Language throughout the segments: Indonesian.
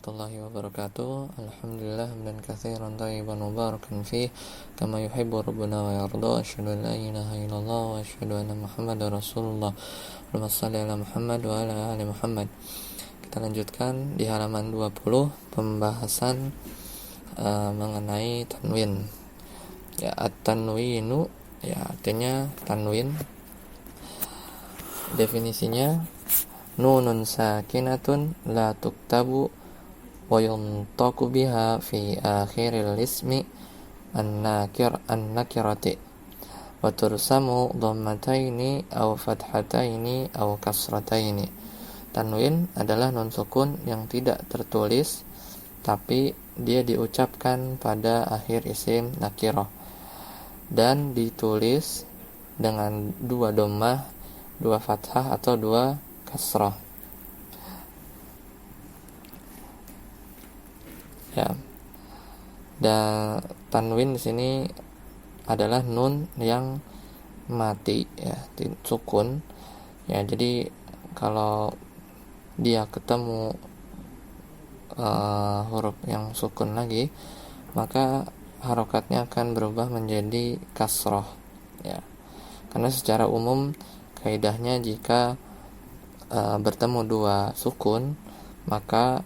warahmatullahi wabarakatuh. Alhamdulillah hamdan katsiran thayyiban mubarakan fih kama yuhibbu rabbuna wa yarda. Asyhadu an la ilaha illallah wa asyhadu anna Muhammadar Rasulullah. Allahumma shalli ala Muhammad wa ala ali Muhammad. Kita lanjutkan di halaman 20 pembahasan mengenai tanwin. Ya, at-tanwinu ya artinya tanwin. Definisinya nunun sakinatun la tuktabu wa yuntaqu biha fi akhiril ismi an-nakirati wa tursamu dhammataini aw fathataini aw kasrataini. Tanwin adalah nun sukun yang tidak tertulis tapi dia diucapkan pada akhir isim nakirah dan ditulis dengan dua dhammah, dua fathah atau dua kasrah. Ya. Dan tanwin di sini adalah nun yang mati ya, sukun. Ya, jadi kalau dia ketemu huruf yang sukun lagi, maka harokatnya akan berubah menjadi kasrah. Ya. Karena secara umum kaidahnya jika bertemu dua sukun maka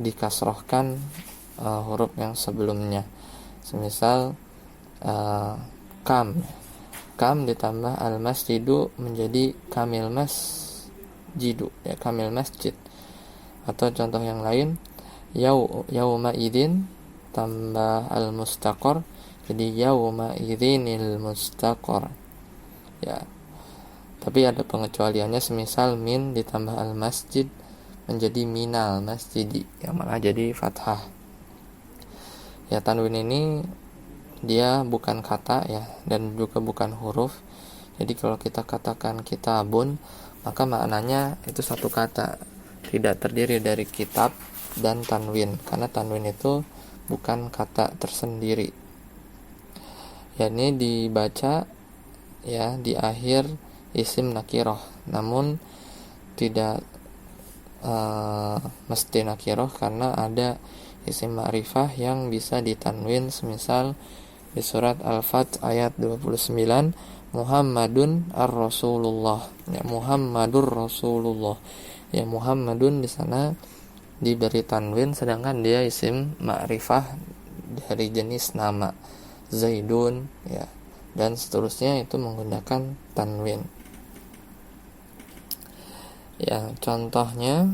dikasrohkan huruf yang sebelumnya. Semisal kam ditambah al-masjidu menjadi kamil masjidu ya, kamil masjid. Atau contoh yang lain, yauma idin tambah al-mustaqor jadi yauma idinil mustaqor ya. Tapi ada pengecualiannya, semisal min ditambah al-masjid menjadi minal masjidi yang malah jadi fathah. Ya, tanwin ini dia bukan kata ya, dan juga bukan huruf. Jadi kalau kita katakan kitabun, maka maknanya itu satu kata, tidak terdiri dari kitab dan tanwin, karena tanwin itu bukan kata tersendiri. Ya, ini dibaca ya di akhir isim nakirah, namun tidak mesti nakirah karena ada isim ma'rifah yang bisa ditanwin. Semisal di surat Al-Fath ayat 29, Muhammadun ar-Rasulullah ya, Muhammadur Rasulullah ya, Muhammadun di sana diberi tanwin sedangkan dia isim ma'rifah dari jenis nama Zaidun ya, dan seterusnya itu menggunakan tanwin. Ya, contohnya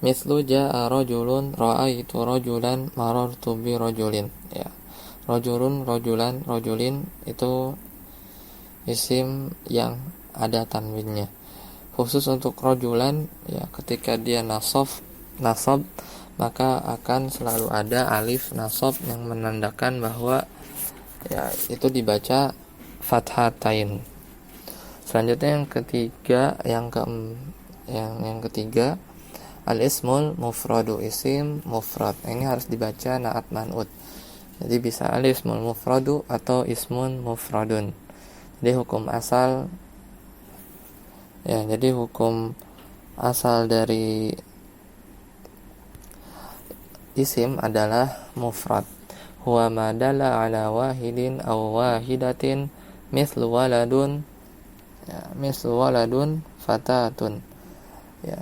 mislu ja'a rajulun ra'aitu rajulan marartu bi rajulin ya. Rajulun, rajulan, rajulin itu isim yang ada tanwinnya. Khusus untuk rajulan ya, ketika dia nasab maka akan selalu ada alif nasab yang menandakan bahwa ya itu dibaca fathatain. Selanjutnya yang ketiga, yang ketiga al-ismul mufradu, isim mufrad. Ini harus dibaca na'at man'ut. Jadi bisa al-ismul mufradu atau ismun mufradun. Jadi hukum asal dari isim adalah mufrad. Huwa ma dalla ala wahidin aw wahidatin mithlu waladun ya, mislu waladun fatatun ya.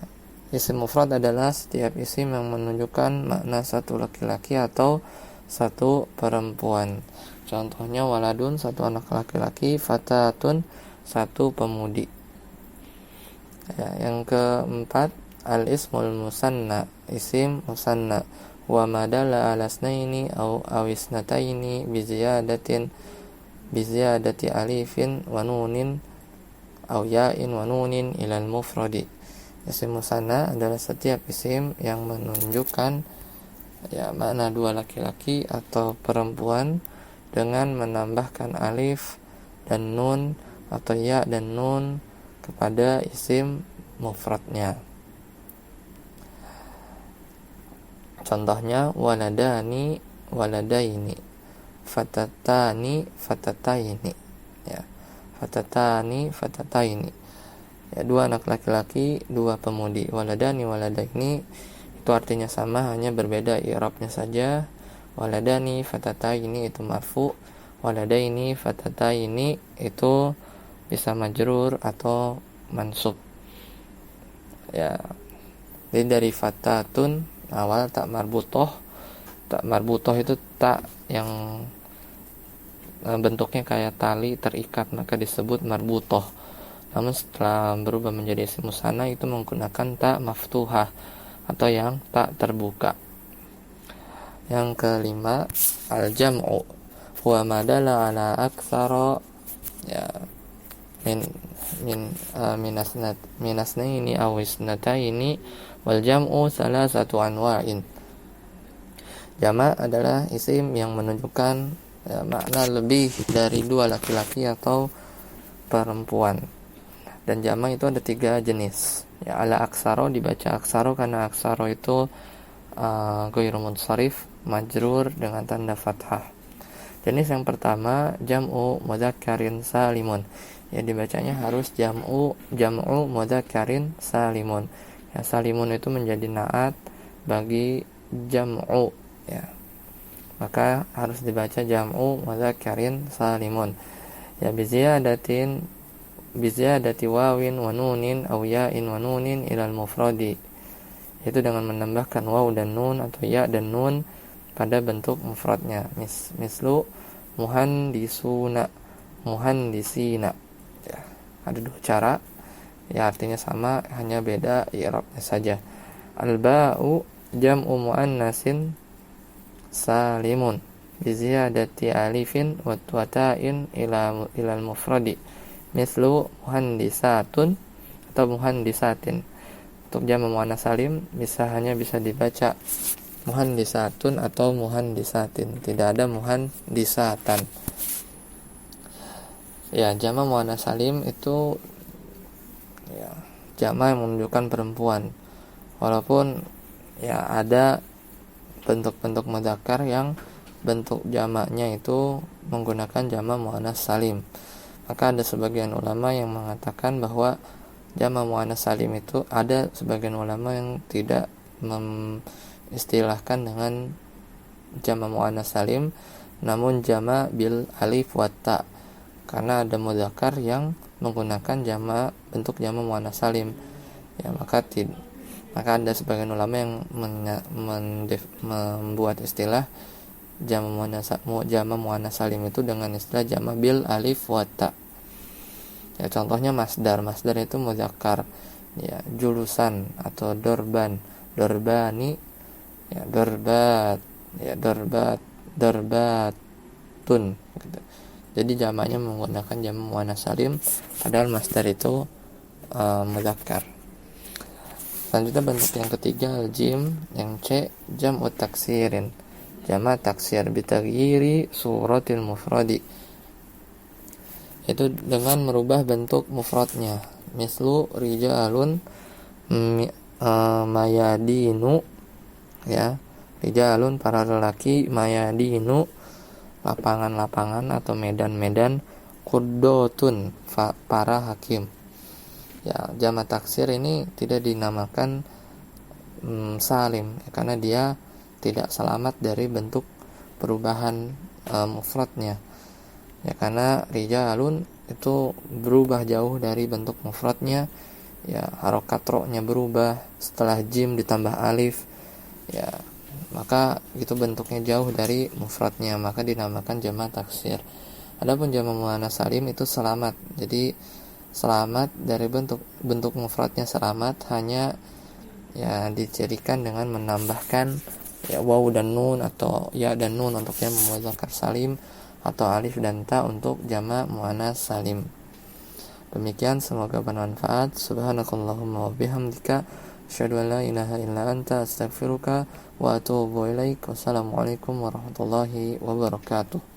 Isim mufrad adalah setiap isim yang menunjukkan makna satu laki-laki atau satu perempuan. Contohnya waladun satu anak laki-laki, fatatun satu pemudi ya. Yang keempat al-ismul musanna, isim musanna. Wa madalla ala snaini aw awisnataini biziyadati alifin wa nunin aw ya'in wa nunin ilal mufradi. Isim musanna adalah setiap isim yang menunjukkan ya makna dua laki-laki atau perempuan dengan menambahkan alif dan nun atau ya dan nun kepada isim mufradnya. Contohnya waladani waladaini, fatatani fatataini ya, fatatani fatataini ya, dua anak laki-laki, dua pemudi. Waladani waladaini Itu artinya sama, hanya berbeda i'rabnya saja. Waladani fatataini itu marfu, waladaini fatataini itu bisa majrur atau mansub. Ya, jadi dari fatatun awal tak marbutoh. Tak marbutoh itu tak yang bentuknya kayak tali terikat, maka disebut marbutoh. Namun setelah berubah menjadi isim musanna itu menggunakan tak maftuhah atau yang tak terbuka. Yang kelima, al-jam'u huwa madala ala aktsara ya minasnaini aw isnataini wal jam'u salasatu anwa'in. Jama' adalah isim yang menunjukkan makna lebih dari dua laki-laki atau perempuan. Dan jama' itu ada 3 jenis. Ya, ala aksaro dibaca aksaro karena aksaro itu ghairu munsharif, majrur dengan tanda fathah. Jenis yang pertama jam'u mudzakkarin salimun. Ya, dibacanya harus jam'u mudzakkarin salimun. Ya, salimun itu menjadi naat bagi jam'u, ya. Maka harus dibaca jam'u mudzakkarin salimun. Ya, biziyadati wawin wa nunin aw ya'in wa nunin ilal mufradi. Itu dengan menambahkan waw dan nun atau ya dan nun pada bentuk mufradnya. Mislu muhandisina. Ya, ada 2 cara. Ya, artinya sama, hanya beda i'rabnya saja. Al-ba'u jam'u muannasin salimun biziyadati alifin wa ta'in ilal mufradi. Mislu muhandisatun atau muhandisatin. Untuk jamak muannats salim hanya bisa dibaca muhandisatun atau muhandisatin, tidak ada muhandisatan. Ya, jamak muannats salim itu ya jamak yang menunjukkan perempuan. Walaupun ya ada bentuk-bentuk mudzakkar yang bentuk jamaknya itu menggunakan jamak muannats salim. Maka ada sebagian ulama yang mengatakan bahwa jamak muannats salim itu, ada sebagian ulama yang tidak mengistilahkan dengan jamak muannats salim, namun jamak bil alif wa ta, karena ada mudzakkar yang menggunakan bentuk jamak muannats salim. Ya, maka ada sebagian ulama yang membuat istilah jamak muannats salim itu dengan istilah jamak bil alif wa ta. Ya, contohnya masdar itu mudzakkar, ya, julusan atau dorban, dorbani, ya, dorbat, ya, dorbatun gitu. Jadi jamaknya menggunakan jamak muannats salim, padahal masdar itu mudzakkar. Selanjutnya bentuk yang ketiga al-jim, yang C jam'u taksirin, jamak taksir bitaghyiri suratil mufradi. Itu dengan merubah bentuk mufradnya. Mislu rijalun mayadinu, ya, rijalun para lelaki, mayadinu lapangan-lapangan atau medan-medan, quddotun para hakim. Ya, jamak taksir ini tidak dinamakan salim karena dia tidak selamat dari bentuk perubahan mufradnya. Ya, karena rijalun itu berubah jauh dari bentuk mufradnya. Ya, harokat ro-nya berubah setelah jim ditambah alif. Ya, maka itu bentuknya jauh dari mufradnya, maka dinamakan jamak taksir. Adapun jamak muannats salim itu selamat. Jadi selamat dari bentuk mufradnya, selamat hanya ya dicirikan dengan menambahkan ya waw dan nun atau ya dan nun untuk jamak mudzakkar salim, atau alif dan ta untuk jamak muannats salim. Demikian, semoga bermanfaat. Subhanakallahumma wa bihamdika asyhadu an la ilaha illa anta astaghfiruka wa atubu ilaik. Wassalamualaikum warahmatullahi wabarakatuh.